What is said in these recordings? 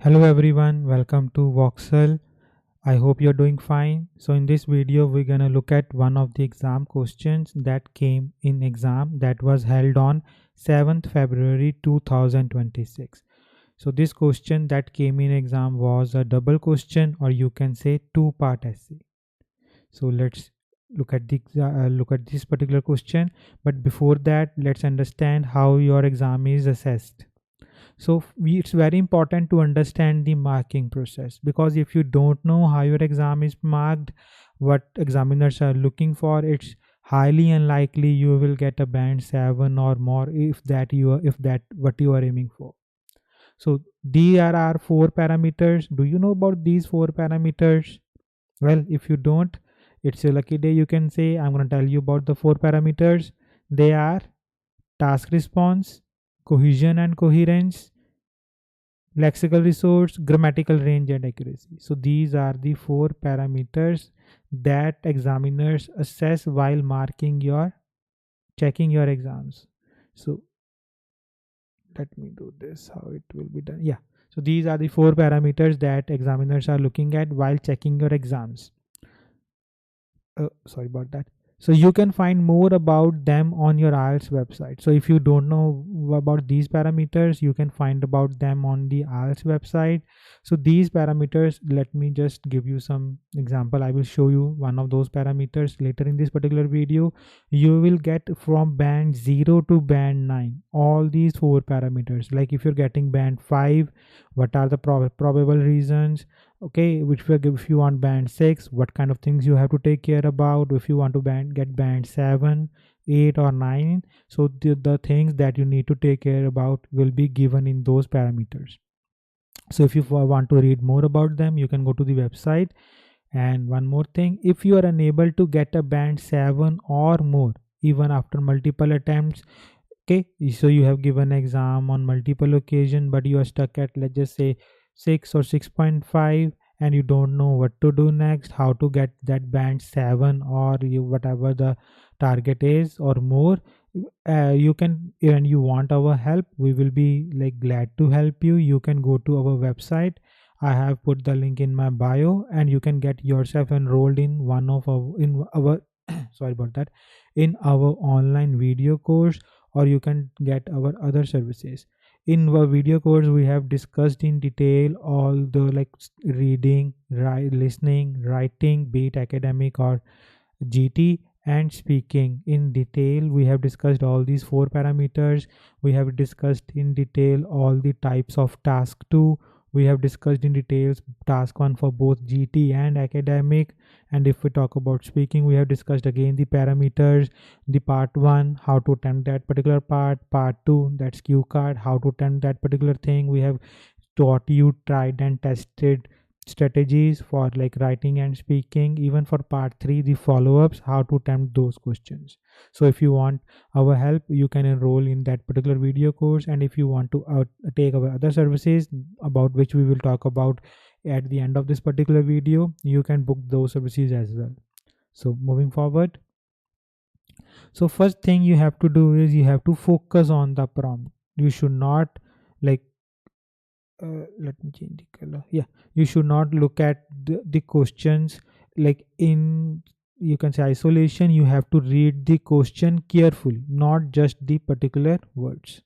Hello everyone, welcome to Voxcel. I hope you're doing fine. So in this video we're going to look at one of the exam questions that came in exam that was held on 7th February 2026. So this question that came in exam was a double question, or you can say two-part essay. So let's look at this particular question, but before that let's understand how your exam is assessed. It's very important to understand the marking process, because if you don't know how your exam is marked, what examiners are looking for, it's highly unlikely you will get a band 7 or more, if that what you are aiming for. So there are four parameters. Do you know about these four parameters? Well, if you don't, it's a lucky day, you can say. I'm going to tell you about the four parameters. They are task response, cohesion and coherence, lexical resource, grammatical range, and accuracy. So these are the four parameters that examiners assess while checking your exams. So let me do this, how it will be done. Yeah. So these are the four parameters that examiners are looking at while checking your exams. Sorry about that. So you can find more about them on your IELTS website. So if you don't know about these parameters, you can find about them on the IELTS website. So these parameters, let me just give you some example. I will show you one of those parameters later in this particular video. You will get from band 0 to band 9 all these four parameters. Like if you're getting band 5, what are the probable reasons? Okay, which will give, if you want band 6, what kind of things you have to take care about. If you want to get band 7, 8 or 9, so the things that you need to take care about will be given in those parameters. So if you want to read more about them, you can go to the website. And one more thing, if you are unable to get a band 7 or more even after multiple attempts, okay, so you have given exam on multiple occasion but you are stuck at, let's just say, 6 or 6.5, and you don't know what to do next, how to get that band 7 or whatever the target is or more, you can, and you want our help, we will be like glad to help you. You can go to our website. I have put the link in my bio, and you can get yourself enrolled in one of our sorry about that, in our online video course, or you can get our other services. In our video course we have discussed in detail all the reading, listening, writing, be it academic or GT, and speaking in detail. We have discussed all these four parameters. We have discussed in detail all the types of task 2. We have discussed in details task 1 for both GT and academic. And if we talk about speaking, we have discussed again the parameters, the part 1, how to attempt that particular part 2, that's cue card, how to attempt that particular thing. We have taught you tried and tested strategies for like writing and speaking. Even for part 3, the follow-ups, how to attempt those questions. So if you want our help, you can enroll in that particular video course. And if you want to take our other services, about which we will talk about at the end of this particular video, you can book those services as well. So moving forward, so first thing you have to do is you have to focus on the prompt. You should not like let me change the color. Yeah, you should not look at the questions like in, you can say, isolation. You have to read the question carefully, not just the particular words.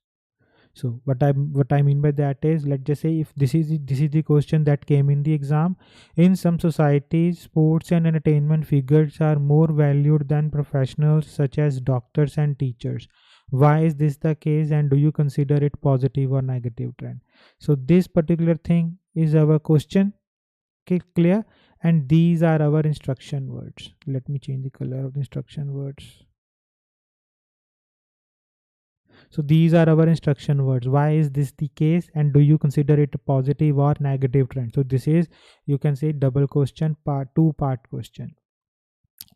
So what I mean by that is, let's just say if this is the question that came in the exam. In some societies, sports and entertainment figures are more valued than professionals such as doctors and teachers. Why is this the case, and do you consider it positive or negative trend? So this particular thing is our question. Okay, clear? And these are our instruction words. Let me change the color of the instruction words. So these are our instruction words. Why is this the case, and do you consider it a positive or negative trend? So this is, you can say, double question, part 2 part question.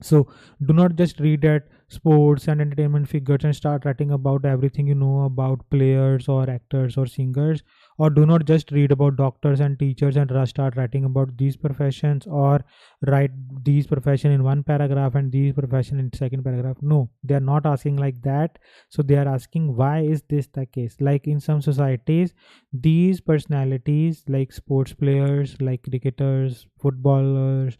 So do not just read at sports and entertainment figures and start writing about everything you know about players or actors or singers. Or do not just read about doctors and teachers and start writing about these professions, or write these profession in one paragraph and these profession in second paragraph. No, they are not asking like that. So they are asking, why is this the case? Like in some societies, these personalities like sports players, like cricketers, footballers,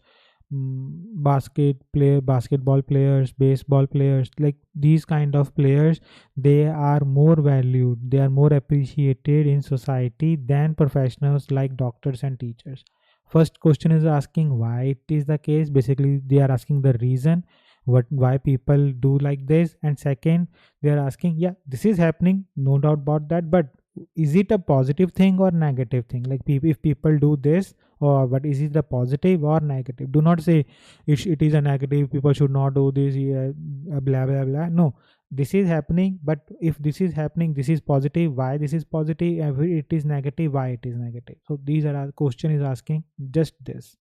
basketball players, baseball players, like these kind of players, they are more valued, they are more appreciated in society than professionals like doctors and teachers. First question is asking why it is the case. Basically they are asking the reason what why people do like this. And second, they are asking, yeah, this is happening, no doubt about that, but is it a positive thing or negative thing? Like if people do this, or but is it the positive or negative? Do not say it is a negative, people should not do this, yeah, blah blah blah. No, this is happening, but if this is happening, this is positive, why this is positive? If it is negative, why it is negative? So these are our question is asking just this.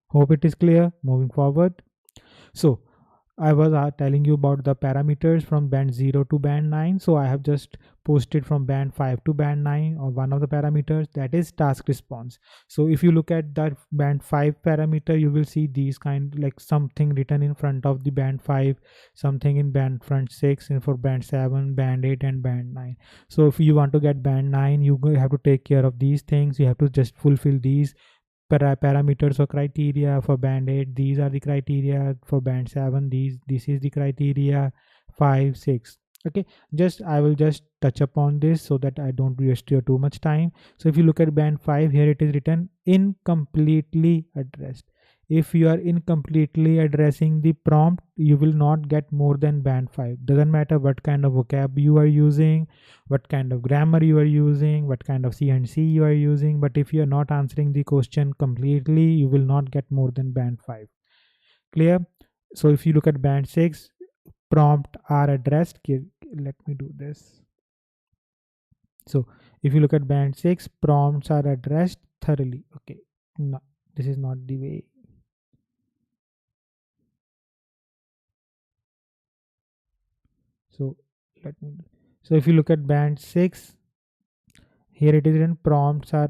Hope it is clear. Moving forward, so I was telling you about the parameters from band 0 to band 9. So I have just posted from band 5 to band 9, or one of the parameters, that is task response. So if you look at that band 5 parameter, you will see these kind, like something written in front of the band 5, something in band front 6, and for band 7, band 8 and band 9. So if you want to get band 9, you have to take care of these things. You have to just fulfill these parameters or criteria. For band 8, these are the criteria. For band 7, this is the criteria. 5, 6. Okay, just I will just touch upon this so that I don't waste your too much time. So if you look at band 5, here it is written incompletely addressed. If you are incompletely addressing the prompt, you will not get more than band 5. Doesn't matter what kind of vocab you are using, what kind of grammar you are using, what kind of C&C you are using. But if you are not answering the question completely, you will not get more than band 5. Clear? So if you look at band 6, prompt are addressed. Let me do this. So if you look at band 6, prompts are addressed thoroughly. Okay, no, this is not the way. So let me. So if you look at band 6, here it is written prompts are.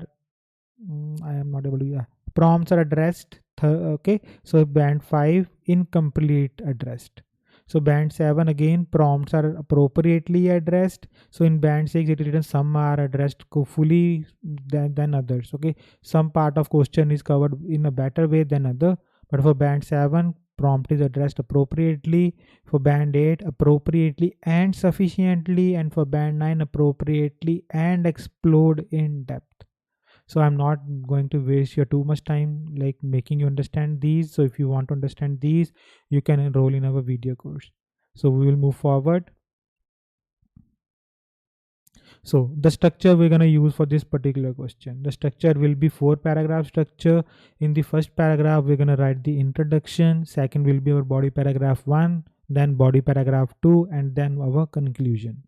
I am not able to. Yeah. Prompts are addressed. Okay. So band 5 incomplete addressed. So band 7 again prompts are appropriately addressed. So in band 6 it is written some are addressed fully than others. Okay. Some part of question is covered in a better way than other. But for band 7, prompt is addressed appropriately. For band 8, appropriately and sufficiently. And for band 9, appropriately and explode in depth. So I'm not going to waste your too much time like making you understand these. So if you want to understand these, you can enroll in our video course. So we will move forward. So the structure we're going to use for this particular question, the structure will be 4 paragraph structure. In the first paragraph we're going to write the introduction, second will be our body paragraph 1, then body paragraph 2, and then our conclusion.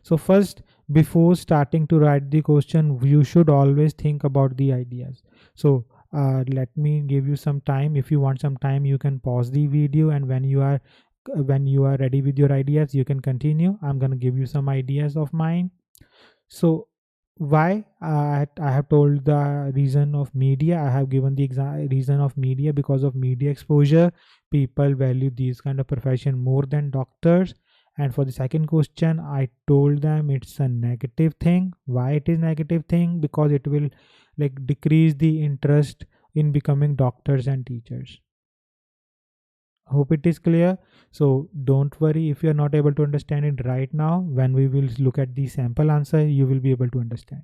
So first, before starting to write the question, you should always think about the ideas. So let me give you some time. If you want some time, you can pause the video, and when you are ready with your ideas, you can continue. I'm gonna give you some ideas of mine. So why I have told the reason of media. I have given the reason of media. Because of media exposure, people value these kind of profession more than doctors. And for the second question, I told them it's a negative thing. Why it is negative thing? Because it will like decrease the interest in becoming doctors and teachers. Hope it is clear. So don't worry if you are not able to understand it right now. When we will look at the sample answer, you will be able to understand.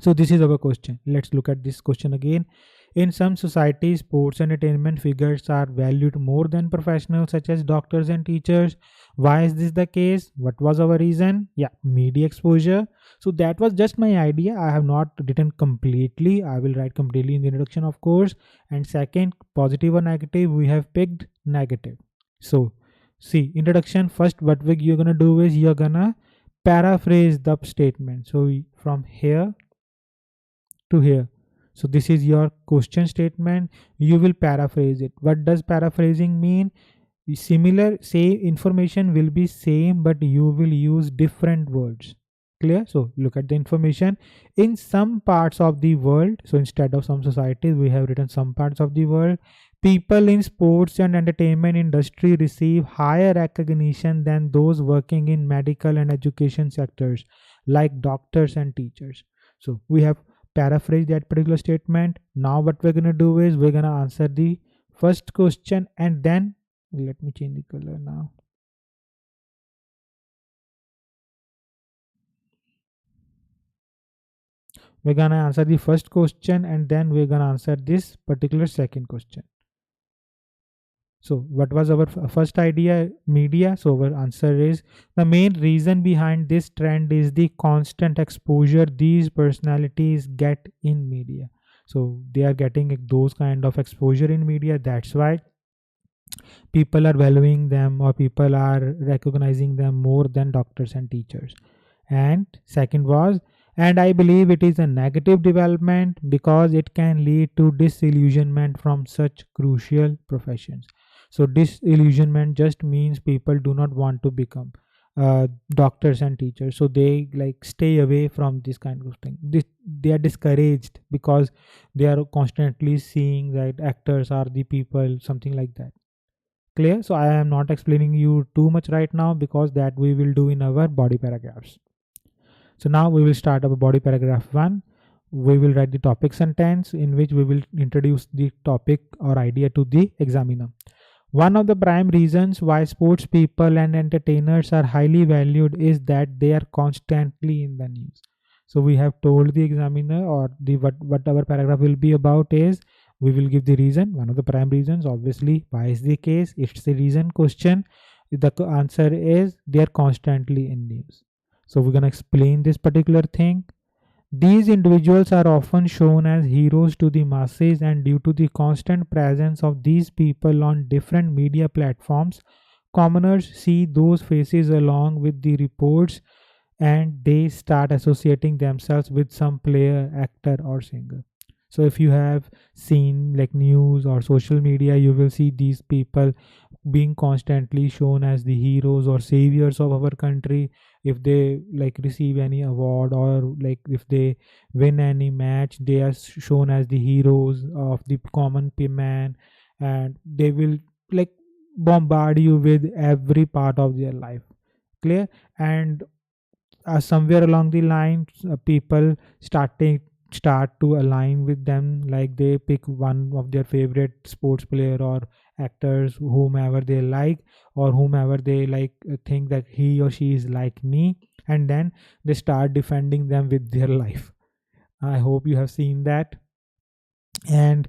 So this is our question. Let's look at this question again. In some societies, sports and entertainment figures are valued more than professionals such as doctors and teachers. Why is this the case? What was our reason? Yeah, media exposure. So that was just my idea. I have not written completely. I will write completely in the introduction, of course. And second, positive or negative, we have picked negative. So see, introduction first, what you're gonna do is you're gonna paraphrase the statement. So from here to here. So this is your question statement. You will paraphrase it. What does paraphrasing mean? Similar, say information will be same, but you will use different words. Clear? So look at the information. In some parts of the world, so instead of some societies, we have written some parts of the world, people in sports and entertainment industry receive higher recognition than those working in medical and education sectors like doctors and teachers. So we have paraphrased that particular statement. Now what we're going to do is we're going to answer the first question, and then let me change the color now. We're gonna answer the first question, and then we're gonna answer this particular second question. So what was our first idea? Media. So our answer is the main reason behind this trend is the constant exposure these personalities get in media. So they are getting those kind of exposure in media. That's why people are valuing them, or people are recognizing them more than doctors and teachers. And second was, and I believe it is a negative development because it can lead to disillusionment from such crucial professions. So disillusionment just means people do not want to become doctors and teachers, so they like stay away from this kind of thing. They are discouraged because they are constantly seeing that actors are the people, something like that. Clear? So I am not explaining you too much right now because that we will do in our body paragraphs. So now we will start our body paragraph 1. We will write the topic sentence in which we will introduce the topic or idea to the examiner. One of the prime reasons why sports people and entertainers are highly valued is that they are constantly in the news. So we have told the examiner, or the what our paragraph will be about is we will give the reason. One of the prime reasons, obviously, why is the case? It's the reason question. The answer is they are constantly in news. So we're gonna explain this particular thing. These individuals are often shown as heroes to the masses, and due to the constant presence of these people on different media platforms, commoners see those faces along with the reports, and they start associating themselves with some player, actor, or singer. So if you have seen like news or social media, you will see these people being constantly shown as the heroes or saviors of our country. If they like receive any award, or like if they win any match, they are shown as the heroes of the common man, and they will like bombard you with every part of their life. Clear? And somewhere along the line, people start to align with them, like they pick one of their favorite sports player or actors, whomever they like, or whomever they like, think that he or she is like me, and then they start defending them with their life. I hope you have seen that. And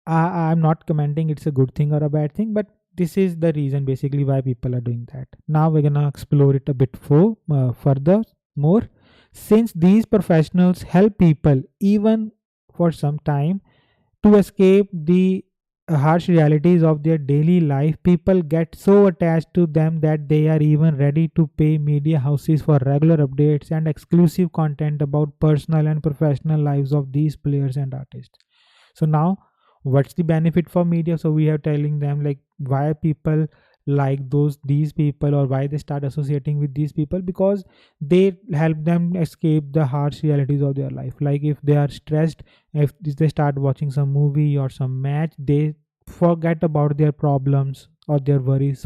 I'm not commenting it's a good thing or a bad thing, but this is the reason basically why people are doing that. Now we're gonna explore it a bit further more. Since these professionals help people even for some time to escape the harsh realities of their daily life, people get so attached to them that they are even ready to pay media houses for regular updates and exclusive content about personal and professional lives of these players and artists. So now what's the benefit for media? So we are telling them like why people like these people, or why they start associating with these people, because they help them escape the harsh realities of their life. Like if they are stressed, if they start watching some movie or some match, they forget about their problems or their worries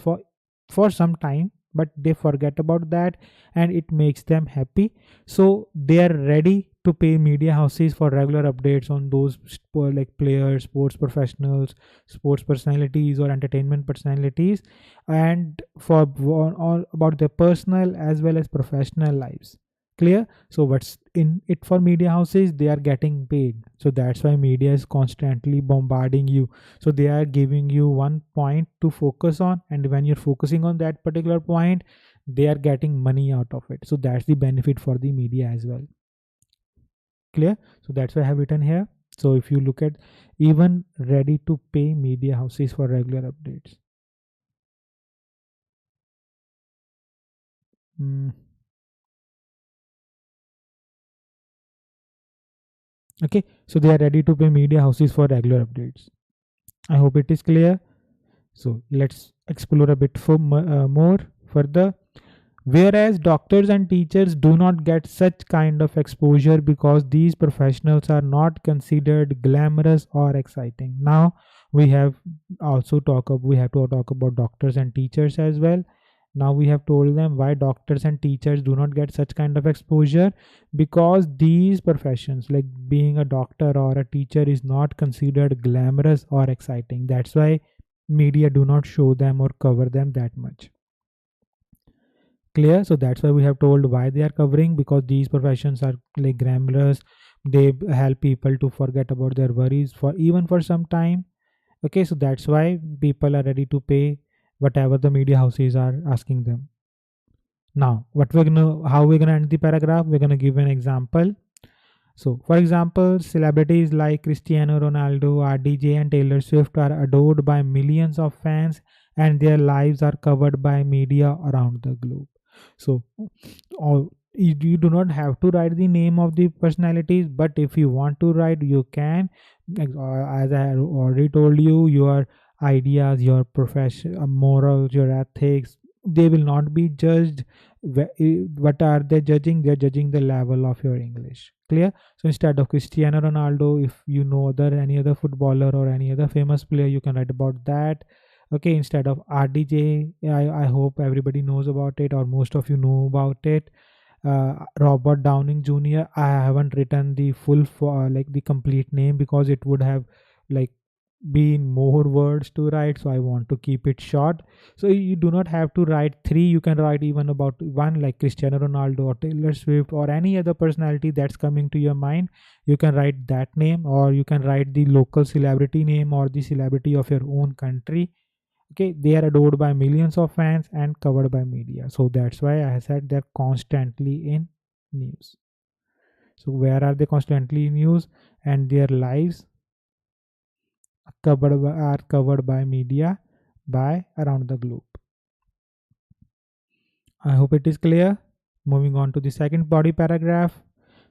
for some time, but they forget about that, and it makes them happy. So they are ready to pay media houses for regular updates on those like players, sports professionals, sports personalities, or entertainment personalities, and for all about their personal as well as professional lives. Clear? So what's in it for media houses? They are getting paid. So that's why media is constantly bombarding you. So they are giving you one point to focus on, and when you're focusing on that particular point, they are getting money out of it. So that's the benefit for the media as well. Clear? So that's why I have written here. So if you look at, even ready to pay media houses for regular updates. Mm, Okay, so they are ready to pay media houses for regular updates. I hope it is clear. So let's explore a bit more further. Whereas doctors and teachers do not get such kind of exposure because these professionals are not considered glamorous or exciting. Now we have we have to talk about doctors and teachers as well. Now we have told them why doctors and teachers do not get such kind of exposure, because these professions like being a doctor or a teacher is not considered glamorous or exciting. That's why media do not show them or cover them that much. Clear? So that's why we have told why they are covering, because these professions are like glamorous. They help people to forget about their worries for even for some time. Okay, so that's why people are ready to pay whatever the media houses are asking them. Now what we're gonna how we're gonna end the paragraph, we're gonna give an example. So, for example, celebrities like Cristiano Ronaldo, RDJ, and Taylor Swift are adored by millions of fans, and their lives are covered by media around the globe. So, you do not have to write the name of the personalities, but if you want to write, you can. As I already told you, your ideas, your profession, morals, your ethics, they will not be judged. What are they judging? They're judging the level of your English. Clear? So instead of Cristiano Ronaldo, if you know any other footballer or any other famous player, you can write about that. Okay, instead of RDJ, I hope everybody knows about it, or most of you know about it. Robert Downing Jr. I haven't written the full for like the complete name, because it would have like been more words to write, so I want to keep it short. So you do not have to write three, you can write even about one, like Cristiano Ronaldo or Taylor Swift or any other personality that's coming to your mind. You can write that name, or you can write the local celebrity name or the celebrity of your own country. Okay, they are adored by millions of fans and covered by media, so that's why I said they're constantly in news. So where are they constantly in news? And their lives are covered by media by around the globe. I hope it is clear. Moving on to the second body paragraph.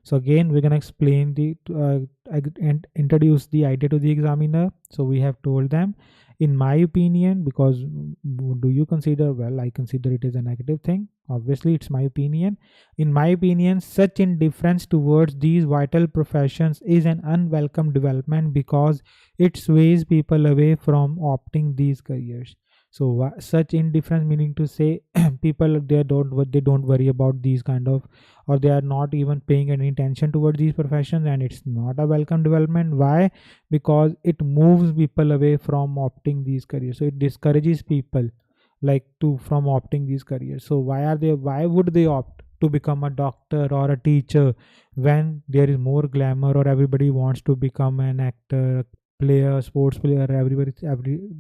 So again, we're gonna explain and introduce the idea to the examiner. So we have told them, in my opinion, because do you consider? Well, I consider it as a negative thing. Obviously, it's my opinion. In my opinion, such indifference towards these vital professions is an unwelcome development, because it sways people away from opting these careers. So such indifference meaning to say people they don't worry about these kind of, or they are not even paying any attention towards these professions, and it's not a welcome development. Why? Because it moves people away from opting these careers, so it discourages people like to from opting these careers. So why would they opt to become a doctor or a teacher when there is more glamour, or everybody wants to become an actor, player, sports player, every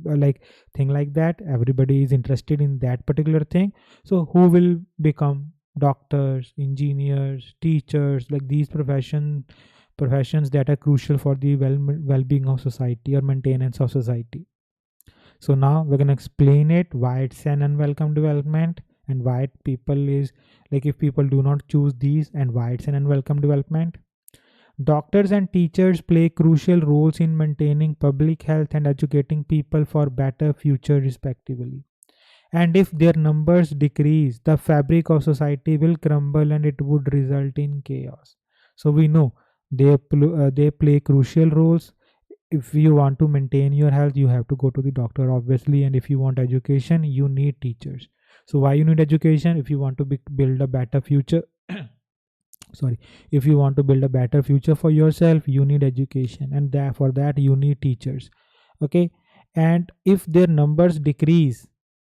like thing like that, everybody is interested in that particular thing. So who will become doctors, engineers, teachers, like these professions that are crucial for the well-being of society or maintenance of society. So now we're gonna explain it why it's an unwelcome development, and why people is like if people do not choose these, and why it's an unwelcome development. Doctors and teachers play crucial roles in maintaining public health and educating people for better future respectively. And if their numbers decrease, the fabric of society will crumble and it would result in chaos. So we know they play crucial roles. If you want to maintain your health, you have to go to the doctor, obviously, and if you want education, you need teachers. So why you need education? If you want to build a better future, sorry, if you want to build a better future for yourself, you need education, and for that you need teachers. Okay, and if their numbers decrease,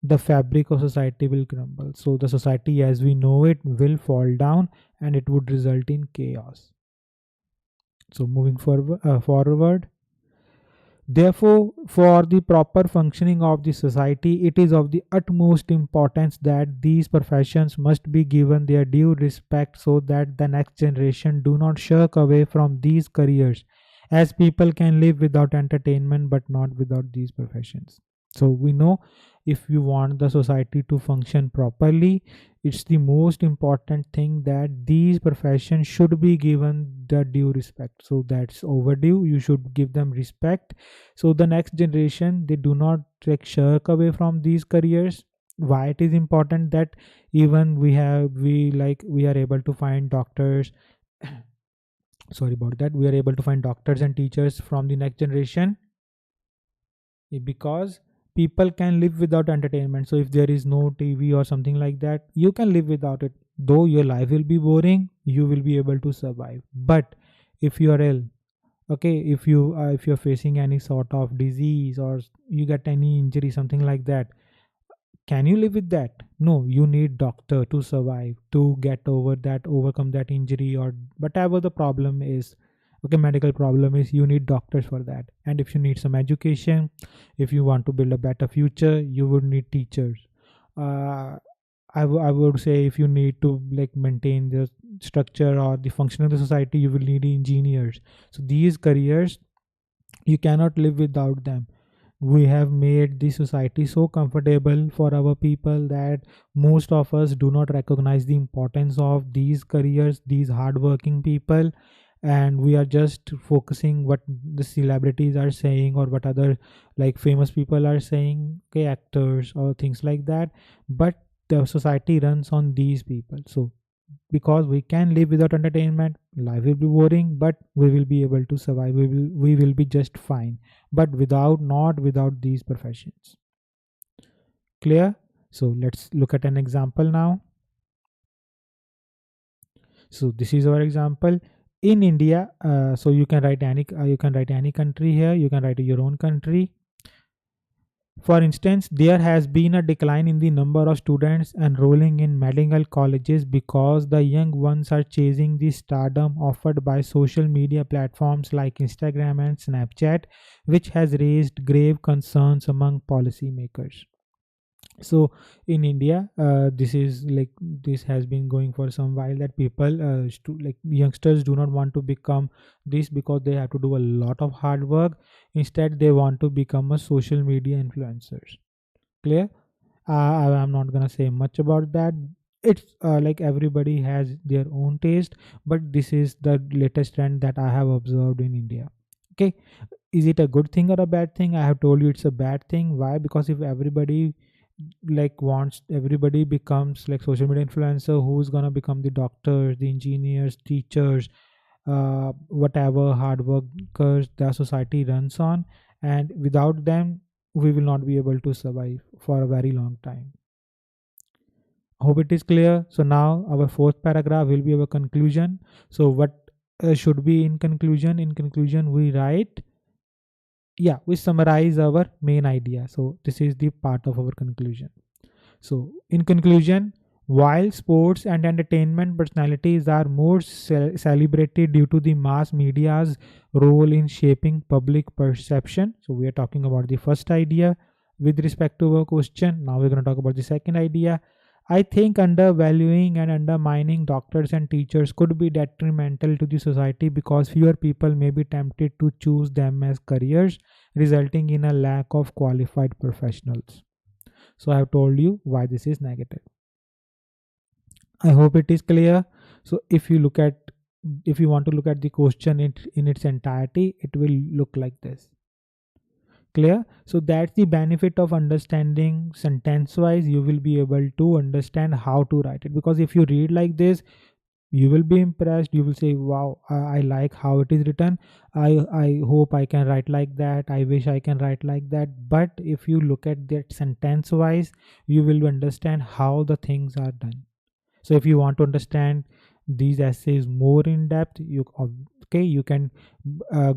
the fabric of society will crumble, so the society as we know it will fall down, and it would result in chaos. So moving forward, therefore, for the proper functioning of the society, it is of the utmost importance that these professions must be given their due respect, so that the next generation do not shirk away from these careers, as people can live without entertainment but not without these professions. So we know if you want the society to function properly, it's the most important thing that these professions should be given the due respect. So that's overdue, you should give them respect, so the next generation, they do not like shirk away from these careers. Why it is important that even we are able to find doctors, sorry about that, we are able to find doctors and teachers from the next generation, because people can live without entertainment. So if there is no TV or something like that, you can live without it. Though your life will be boring, you will be able to survive. But if you are ill, okay, if you're facing any sort of disease, or you get any injury, something like that, can you live with that? No, you need doctor to survive, to get over that, overcome that injury, or whatever the problem is. Okay, medical problem is, you need doctors for that. And if you need some education, if you want to build a better future, you would need teachers. uh, I would say, if you need to like maintain the structure or the function of the society, you will need engineers. So these careers, you cannot live without them. We have made the society so comfortable for our people that most of us do not recognize the importance of these careers, these hardworking people, and we are just focusing what the celebrities are saying, or what other like famous people are saying, okay, actors or things like that. But the society runs on these people. So because we can live without entertainment, life will be boring, but we will be able to survive, we will be just fine. But without, not without these professions. Clear? So let's look at an example now. So this is our example. In India, so you can write any country here, you can write your own country. For instance, there has been a decline in the number of students enrolling in medical colleges because the young ones are chasing the stardom offered by social media platforms like Instagram and Snapchat, which has raised grave concerns among policymakers. So in India, this has been going for some while, that people, like youngsters, do not want to become this because they have to do a lot of hard work. Instead, they want to become a social media influencers. Clear? I'm not gonna say much about that. It's like everybody has their own taste, but this is the latest trend that I have observed in India. Okay, is it a good thing or a bad thing? I have told you it's a bad thing. Why? Because if everybody like wants, everybody becomes like social media influencer, who's gonna become the doctors, the engineers, teachers, whatever hard workers the society runs on, and without them we will not be able to survive for a very long time. Hope it is clear. So now our fourth paragraph will be our conclusion. So what should be in conclusion? In conclusion, we write, yeah, we summarize our main idea. So this is the part of our conclusion. So, in conclusion, while sports and entertainment personalities are more celebrated due to the mass media's role in shaping public perception, so we are talking about the first idea with respect to our question. Now we're going to talk about the second idea. I think undervaluing and undermining doctors and teachers could be detrimental to the society because fewer people may be tempted to choose them as careers, resulting in a lack of qualified professionals. So I have told you why this is negative. I hope it is clear. So if you want to look at the question in its entirety, it will look like this. Clear? So that's the benefit of understanding sentence wise. You will be able to understand how to write it, because if you read like this, you will be impressed. You will say, wow, I like how it is written. I hope I can write like that. I wish I can write like that. But if you look at that sentence wise, you will understand how the things are done. So if you want to understand these essays more in depth, you can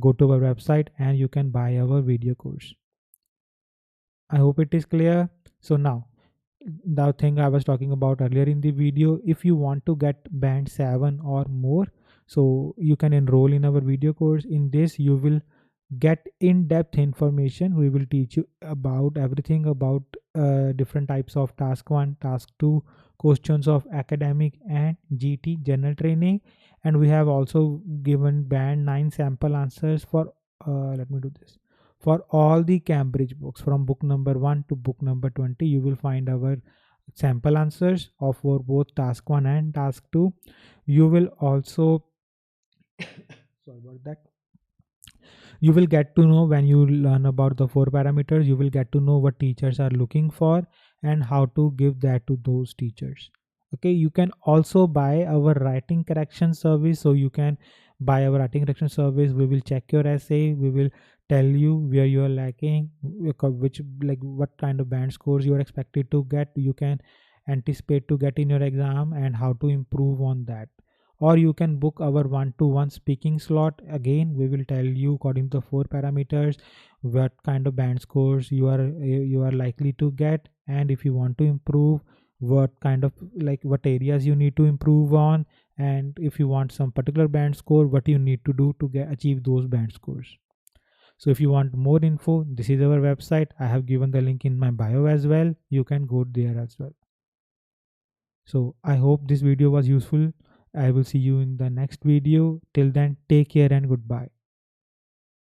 go to our website and you can buy our video course. I hope it is clear. So now, the thing I was talking about earlier in the video, if you want to get band 7 or more, so you can enroll in our video course. In this you will get in-depth information. We will teach you about everything about different types of task 1, task 2, questions of academic and GT general training, and we have also given band 9 sample answers for let me do this, For all the Cambridge books from book number 1 to book number 20, you will find our sample answers of for both task 1 and task 2. You will also sorry about that. You will get to know, when you learn about the four parameters, you will get to know what teachers are looking for and how to give that to those teachers. Okay, you can also buy our writing correction service. So you can buy our writing correction service. We will check your essay, we will tell you where you are lacking, which, like, what kind of band scores you are expected to get, you can anticipate to get in your exam, and how to improve on that. Or you can book our one-to-one speaking slot. Again, we will tell you according to the four parameters what kind of band scores you are likely to get, and if you want to improve, what kind of, like, what areas you need to improve on, and if you want some particular band score, what you need to do to achieve those band scores. So if you want more info, this is our website. I have given the link in my bio as well. You can go there as well. So I hope this video was useful. I will see you in the next video. Till then, take care and goodbye.